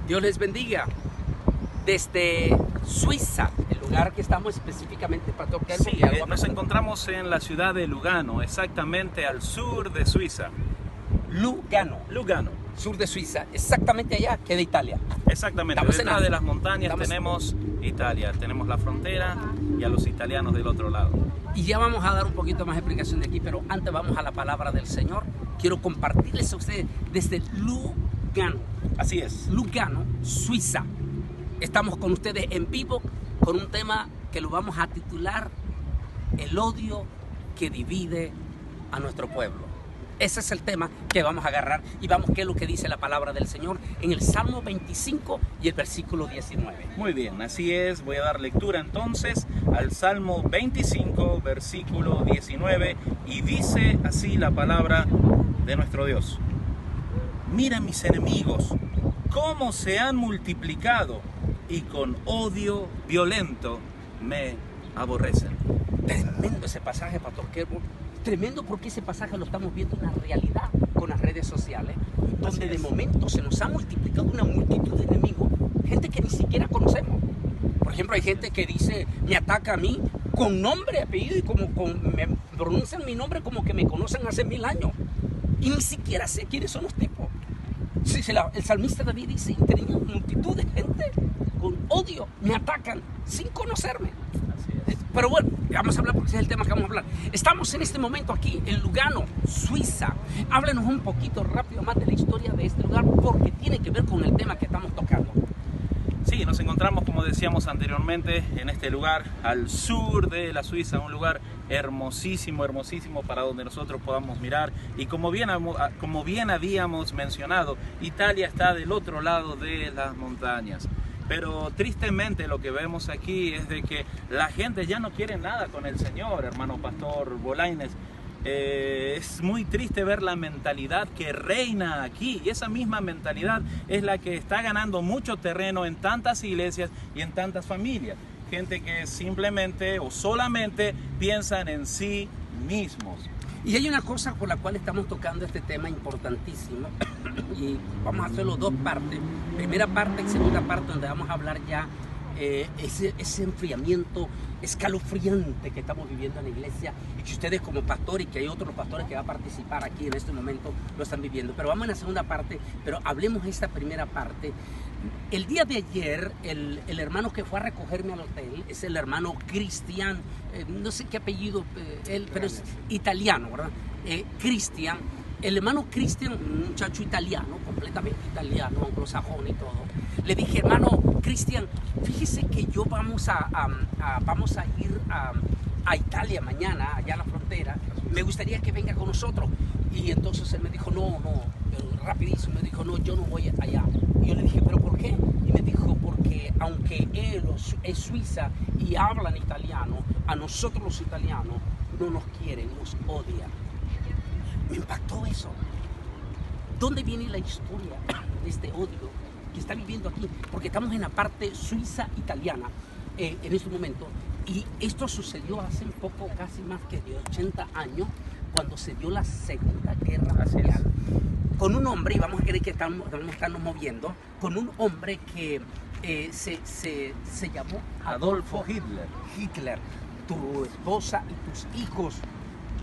Dios les bendiga. Desde Suiza, el lugar que estamos específicamente, Pastor Kelmo. Sí, nos encontramos en la ciudad de Lugano, exactamente al sur de Suiza. Lugano, sur de Suiza, exactamente allá queda Italia. Exactamente, Estamos detrás de las montañas tenemos Italia, tenemos la frontera y a los italianos del otro lado. Y ya vamos a dar un poquito más de explicación de aquí, pero antes vamos a la palabra del Señor. Quiero compartirles a ustedes desde Lugano. Así es. Lugano, Suiza. Estamos con ustedes en vivo con un tema que lo vamos a titular El odio que divide a nuestro pueblo. Ese es el tema que vamos a agarrar y vamos a qué es lo que dice la palabra del Señor en el Salmo 25 y el versículo 19. Muy bien, así es. Voy a dar lectura entonces al Salmo 25, versículo 19, y dice así la palabra de nuestro Dios. Mira mis enemigos, cómo se han multiplicado y con odio violento me aborrecen. Tremendo ese pasaje, Pastor Kelmo. Tremendo porque ese pasaje lo estamos viendo en la realidad con las redes sociales, donde de momento se nos ha multiplicado una multitud de enemigos, gente que ni siquiera conocemos. Por ejemplo, hay gente que dice, me ataca a mí con nombre, apellido, y me pronuncian mi nombre como que me conocen hace 1000 años. Y ni siquiera sé quiénes son los tipos. El salmista David dice, tenía multitud de gente con odio, me atacan sin conocerme. Pero bueno, vamos a hablar porque ese es el tema que vamos a hablar. Estamos en este momento aquí en Lugano, Suiza. Háblenos un poquito rápido más de la historia de este lugar porque tiene que ver con el tema que estamos tocando. Sí, nos encontramos, como decíamos anteriormente, en este lugar al sur de la Suiza, un lugar hermosísimo, hermosísimo para donde nosotros podamos mirar. Y como bien habíamos mencionado, Italia está del otro lado de las montañas. Pero tristemente lo que vemos aquí es de que la gente ya no quiere nada con el Señor, hermano Pastor Bolaines. Es muy triste ver la mentalidad que reina aquí, y esa misma mentalidad es la que está ganando mucho terreno en tantas iglesias y en tantas familias. Gente que simplemente o solamente piensan en sí mismos. Y hay una cosa por la cual estamos tocando este tema importantísimo y vamos a hacerlo dos partes. Primera parte y segunda parte donde vamos a hablar ya ese enfriamiento escalofriante que estamos viviendo en la iglesia y que ustedes como pastores y que hay otros pastores que van a participar aquí en este momento lo están viviendo. Pero vamos a la segunda parte, pero hablemos de esta primera parte. El día de ayer, el hermano que fue a recogerme al hotel es el hermano Cristian, no sé qué apellido, pero es italiano, ¿verdad? Cristian, el hermano Cristian, un muchacho italiano, completamente italiano, anglosajón y todo. Le dije, hermano Cristian, fíjese que yo vamos a ir a Italia mañana, allá a la frontera. Me gustaría que venga con nosotros. Y entonces él me dijo, no, rapidísimo, me dijo, no, yo no voy allá. Y yo le dije, ¿pero por qué? Y me dijo, porque aunque él es suiza y hablan italiano, a nosotros los italianos no nos quieren, nos odian. Me impactó eso. ¿Dónde viene la historia de este odio que está viviendo aquí? Porque estamos en la parte suiza-italiana en este momento. Y esto sucedió hace un poco, casi más que de 80 años, cuando se dio la Segunda Guerra Mundial. Con un hombre, y vamos a creer que vamos a estarnos moviendo, con un hombre que se llamó Adolfo Hitler. Tu esposa y tus hijos,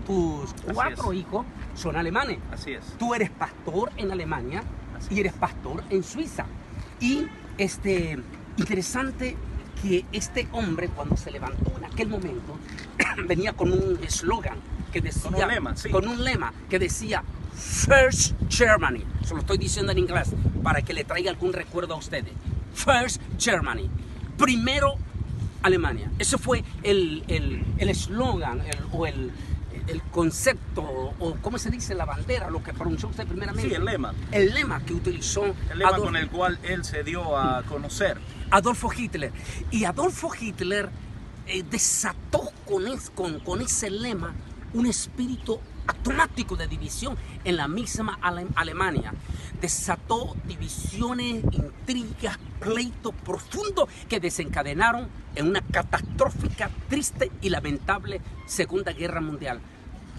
tus 4 hijos son alemanes. Así es. Tú eres pastor en Alemania y eres pastor en Suiza. Y interesante que este hombre cuando se levantó en aquel momento venía con un eslogan que decía, con un lema que decía First Germany. Se lo estoy diciendo en inglés para que le traiga algún recuerdo a ustedes. First Germany. Primero Alemania. Ese fue el eslogan el concepto, o ¿cómo se dice? La bandera, lo que pronunció usted primeramente. Sí, el lema. El lema que utilizó. El lema con el cual él se dio a conocer. Adolfo Hitler. Y Adolfo Hitler desató con ese lema un espíritu automático de división en la misma Alemania. Desató divisiones, intrigas, pleitos profundos que desencadenaron en una catastrófica, triste y lamentable Segunda Guerra Mundial.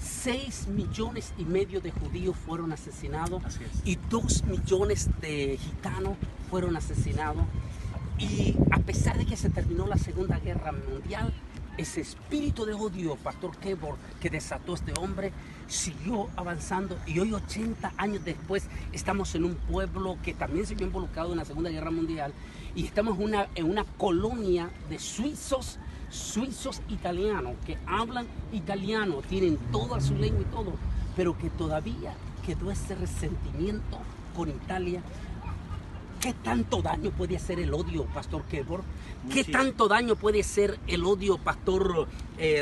6,5 millones de judíos fueron asesinados. Así es. Y 2 millones de gitanos fueron asesinados. Y a pesar de que se terminó la Segunda Guerra Mundial, ese espíritu de odio, Pastor Kebor, que desató este hombre, siguió avanzando. Y hoy, 80 años después, estamos en un pueblo que también se vio involucrado en la Segunda Guerra Mundial. Y estamos en una colonia de suizos italianos que hablan italiano, tienen toda su lengua y todo, pero que todavía quedó ese resentimiento con Italia. ¿Qué tanto daño puede hacer el odio, Pastor Kebor? ¿Qué tanto daño puede hacer el odio, Pastor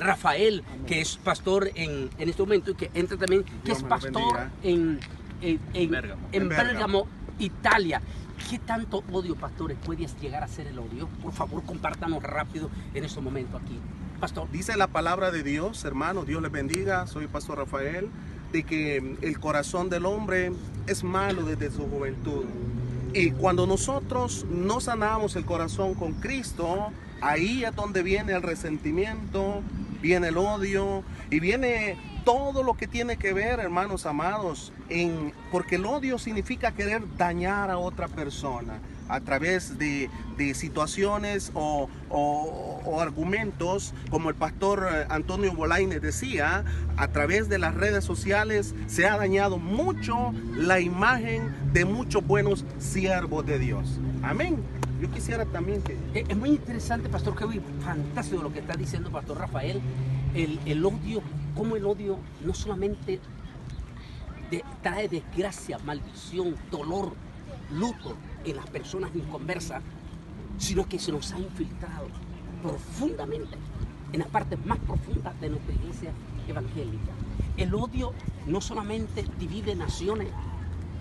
Rafael, que es pastor en este momento y que entra también, que es pastor en Bérgamo, Italia? ¿Qué tanto odio, pastores, puede llegar a ser el odio? Por favor, compártanos rápido en este momento aquí. Pastor. Dice la palabra de Dios, hermano, Dios les bendiga, soy Pastor Rafael, de que el corazón del hombre es malo desde su juventud. Y cuando nosotros no sanamos el corazón con Cristo, ahí es donde viene el resentimiento, viene el odio y viene todo lo que tiene que ver, hermanos amados, porque el odio significa querer dañar a otra persona a través de situaciones o argumentos, como el pastor Antonio Bolaños decía, a través de las redes sociales se ha dañado mucho la imagen de muchos buenos siervos de Dios. Amén. Yo quisiera también que... Es muy interesante, Pastor Kevin, fantástico lo que está diciendo Pastor Rafael. El odio, como el odio no solamente trae desgracia, maldición, dolor, luto en las personas inconversas, sino que se nos ha infiltrado profundamente en las partes más profundas de nuestra iglesia evangélica. El odio no solamente divide naciones,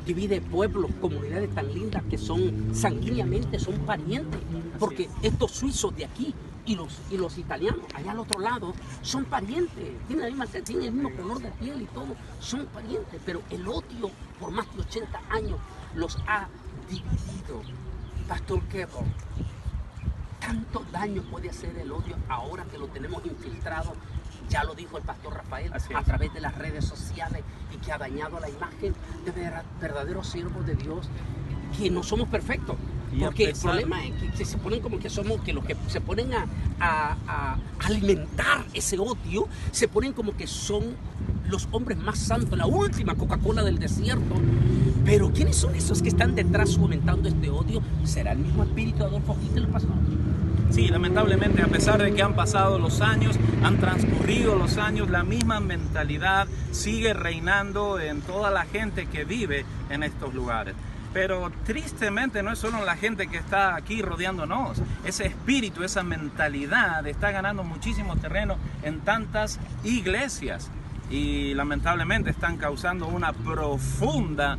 divide pueblos, comunidades tan lindas que son sanguíneamente, son parientes, porque estos suizos de aquí y los italianos allá al otro lado son parientes, tienen la misma, tienen el mismo color de piel y todo, son parientes, pero el odio por más de 80 años los ha dividido. Pastor Kebor, tanto daño puede hacer el odio ahora que lo tenemos infiltrado, ya lo dijo el pastor Rafael, a través de las redes sociales, y que ha dañado la imagen de verdaderos siervos de Dios, que no somos perfectos. Porque el problema es que se ponen como que somos, que los que se ponen a alimentar ese odio, se ponen como que son los hombres más santos, la última Coca-Cola del desierto. Pero ¿quiénes son esos que están detrás fomentando este odio? ¿Será el mismo espíritu de Adolfo Hitler, pastor? Sí, lamentablemente, a pesar de que han pasado los años, han transcurrido los años, la misma mentalidad sigue reinando en toda la gente que vive en estos lugares. Pero tristemente no es solo la gente que está aquí rodeándonos. Ese espíritu, esa mentalidad está ganando muchísimo terreno en tantas iglesias y lamentablemente están causando una profunda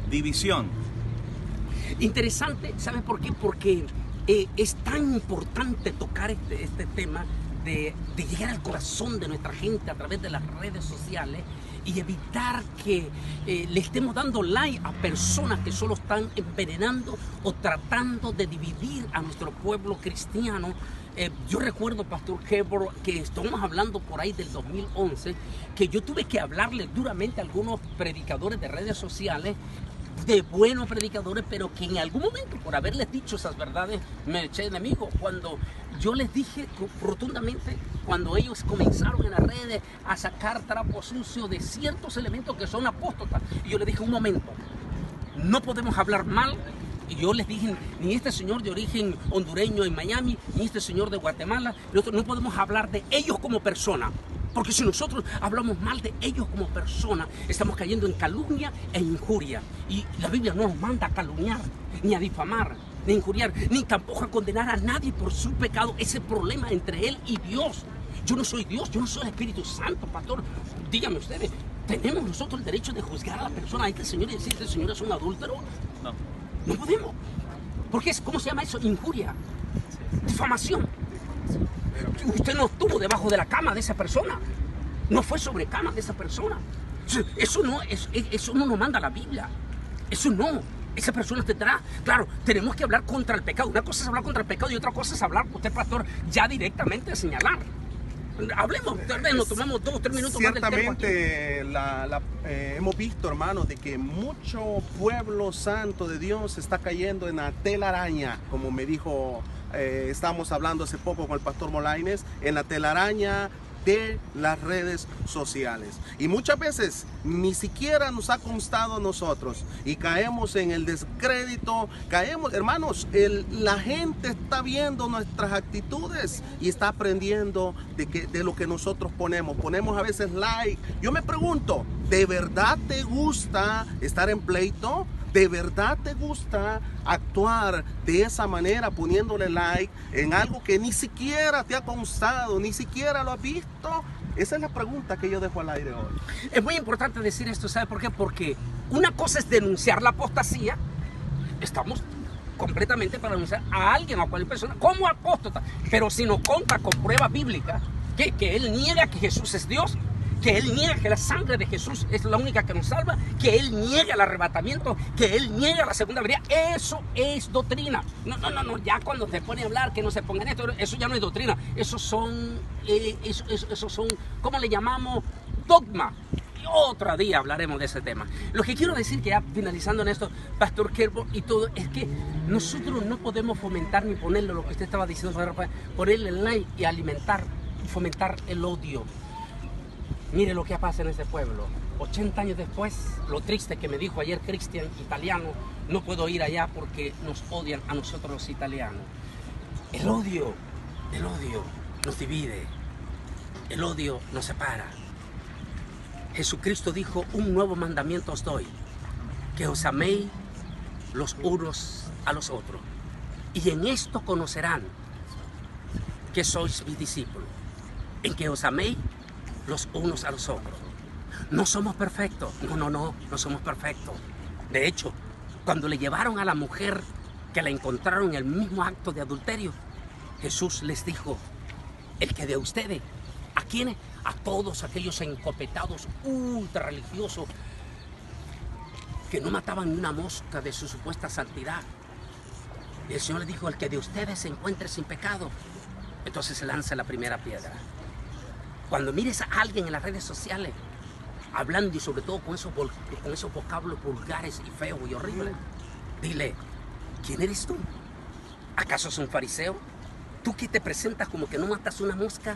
división. Interesante, ¿sabes por qué? Porque es tan importante tocar este tema de llegar al corazón de nuestra gente a través de las redes sociales y evitar que le estemos dando like a personas que solo están envenenando o tratando de dividir a nuestro pueblo cristiano. Yo recuerdo, Pastor Kebor, que estamos hablando por ahí del 2011, que yo tuve que hablarle duramente a algunos predicadores de redes sociales, de buenos predicadores, pero que en algún momento, por haberles dicho esas verdades, me eché enemigo. Cuando yo les dije rotundamente, cuando ellos comenzaron en las redes a sacar trapos sucios de ciertos elementos que son apóstatas, y yo les dije, un momento, no podemos hablar mal. Y yo les dije, ni este señor de origen hondureño en Miami, ni este señor de Guatemala, nosotros no podemos hablar de ellos como personas. Porque si nosotros hablamos mal de ellos como personas, estamos cayendo en calumnia e injuria. Y la Biblia no nos manda a calumniar, ni a difamar, ni a injuriar, ni tampoco a condenar a nadie por su pecado. Ese problema entre él y Dios. Yo no soy Dios, yo no soy el Espíritu Santo, pastor. Díganme ustedes, ¿tenemos nosotros el derecho de juzgar a la persona a este señor y decir que este señor es un adúltero? No. No podemos. Porque es, ¿cómo se llama eso? Injuria, difamación. Usted no estuvo debajo de la cama de esa persona, no fue sobre cama de esa persona. Eso no nos manda la Biblia. Eso no. Esa persona tendrá, claro, tenemos que hablar contra el pecado. Una cosa es hablar contra el pecado y otra cosa es hablar, usted pastor, ya directamente señalar. Hablemos, tal vez nos tomamos 2 o 3 minutos más del tiempo aquí. Ciertamente hemos visto, hermanos, de que mucho pueblo santo de Dios está cayendo en la telaraña, como me dijo, estábamos hablando hace poco con el pastor Molaines, en la telaraña de las redes sociales. Y muchas veces ni siquiera nos ha constado a nosotros y caemos en el descrédito, caemos, hermanos, la gente está viendo nuestras actitudes y está aprendiendo de lo que nosotros ponemos a veces like. Yo me pregunto, ¿de verdad te gusta estar en pleito? ¿De verdad te gusta actuar de esa manera, poniéndole like en algo que ni siquiera te ha constado, ni siquiera lo has visto? Esa es la pregunta que yo dejo al aire hoy. Es muy importante decir esto, ¿sabe por qué? Porque una cosa es denunciar la apostasía. Estamos completamente para denunciar a alguien, a cualquier persona, como apóstata. Pero si nos conta con pruebas bíblicas que él niega que Jesús es Dios, que él niega que la sangre de Jesús es la única que nos salva, que él niega el arrebatamiento, que él niega la segunda venida, eso es doctrina. No, ya cuando se pone a hablar que no se pongan esto, eso ya no es doctrina, eso son, ¿cómo le llamamos? Dogma. Y otro día hablaremos de ese tema. Lo que quiero decir, que ya finalizando en esto, Pastor Kerbo y todo, es que nosotros no podemos fomentar ni ponerle lo que usted estaba diciendo, Rafael, ponerle el like y alimentar y fomentar el odio. Mire lo que pasa en ese pueblo. 80 años después, lo triste que me dijo ayer Cristian, italiano, no puedo ir allá porque nos odian a nosotros los italianos. El odio nos divide, el odio nos separa. Jesucristo dijo, un nuevo mandamiento os doy, que os améis los unos a los otros. Y en esto conocerán que sois mis discípulos, en que os améis los unos a los otros. No somos perfectos, no somos perfectos. De hecho, cuando le llevaron a la mujer que la encontraron en el mismo acto de adulterio, Jesús les dijo, el que de ustedes, ¿a quiénes? A todos aquellos encopetados, ultra religiosos, que no mataban ni una mosca de su supuesta santidad. Y el Señor les dijo, el que de ustedes se encuentre sin pecado, entonces se lanza la primera piedra. Cuando mires a alguien en las redes sociales hablando y sobre todo con esos vocablos vulgares y feos y horribles, dile, ¿quién eres tú? ¿Acaso es un fariseo? ¿Tú que te presentas como que no matas una mosca?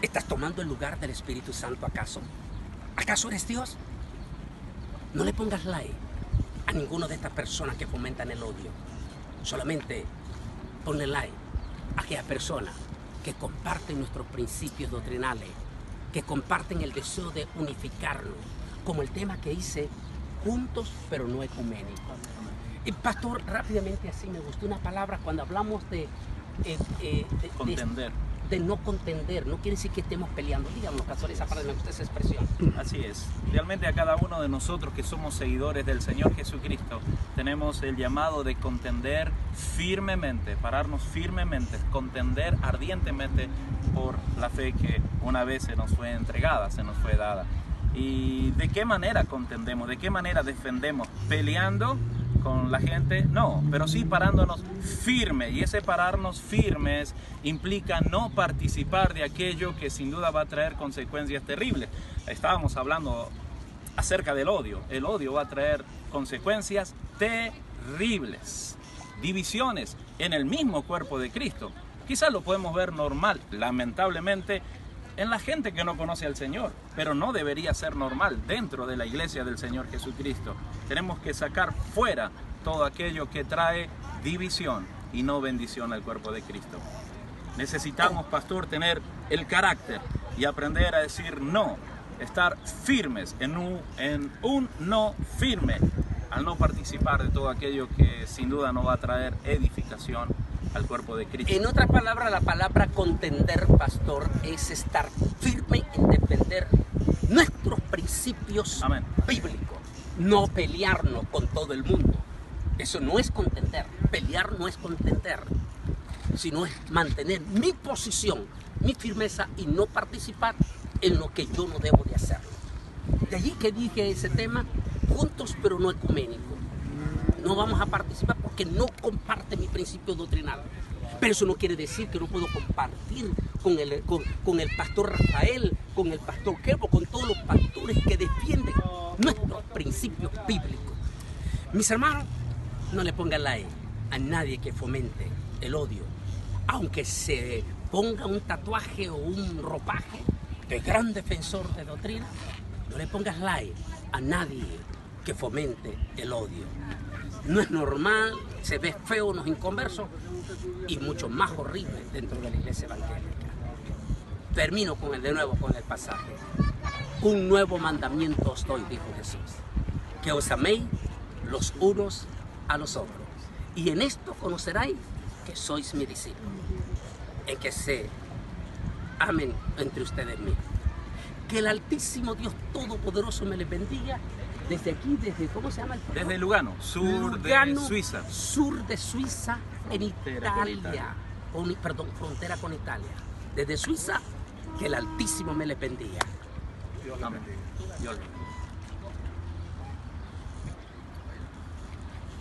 ¿Estás tomando el lugar del Espíritu Santo acaso? ¿Acaso eres Dios? No le pongas like a ninguno de estas personas que fomentan el odio. Solamente ponle like a aquellas personas que comparten nuestros principios doctrinales, que comparten el deseo de unificarnos, como el tema que hice, juntos pero no ecuménicos. Y pastor, rápidamente así me gustó una palabra cuando hablamos de contender. De no contender, no quiere decir que estemos peleando. Díganos, pastor, esa palabra, me gusta esa expresión. Así es. Realmente a cada uno de nosotros que somos seguidores del Señor Jesucristo, tenemos el llamado de contender firmemente, pararnos firmemente, contender ardientemente por la fe que una vez se nos fue entregada, se nos fue dada. ¿Y de qué manera contendemos? ¿De qué manera defendemos? ¿Peleando con la gente? No, pero sí parándonos firme, y ese pararnos firmes implica no participar de aquello que sin duda va a traer consecuencias terribles. Estábamos hablando acerca del odio. El odio va a traer consecuencias terribles, divisiones en el mismo cuerpo de Cristo. Quizás lo podemos ver normal, lamentablemente, en la gente que no conoce al Señor, pero no debería ser normal dentro de la iglesia del Señor Jesucristo. Tenemos que sacar fuera todo aquello que trae división y no bendición al cuerpo de Cristo. Necesitamos, pastor, tener el carácter y aprender a decir no, estar firmes en un no firme, al no participar de todo aquello que sin duda no va a traer edificación al cuerpo de Cristo. En otras palabras, la palabra contender, pastor, es estar firme en defender nuestros principios bíblicos. No pelearnos con todo el mundo. Eso no es contender. Pelear no es contender, sino es mantener mi posición, mi firmeza y no participar en lo que yo no debo de hacerlo. De allí que dije ese tema, juntos pero no ecuménicos. No vamos a participar porque no comparte mi principio doctrinal. Pero eso no quiere decir que no puedo compartir con el pastor Rafael, con el pastor Kevo, con todos los pastores que defienden nuestros principios bíblicos. Mis hermanos, no le pongan like a nadie que fomente el odio, aunque se ponga un tatuaje o un ropaje de gran defensor de doctrina. No le pongas like a nadie que fomente el odio. No es normal, se ve feo en los inconversos y mucho más horrible dentro de la iglesia evangélica. Termino de nuevo con el pasaje. Un nuevo mandamiento os doy, dijo Jesús, que os améis los unos a los otros. Y en esto conoceréis que sois mis discípulos, en que se amen entre ustedes mismos. Que el Altísimo Dios Todopoderoso me les bendiga desde aquí, ¿cómo se llama el pueblo? Desde Lugano, sur de Suiza. Sur de Suiza, en Italia. Frontera con Italia. Desde Suiza, que el Altísimo me les bendiga. Dios les bendiga. Dios les bendiga.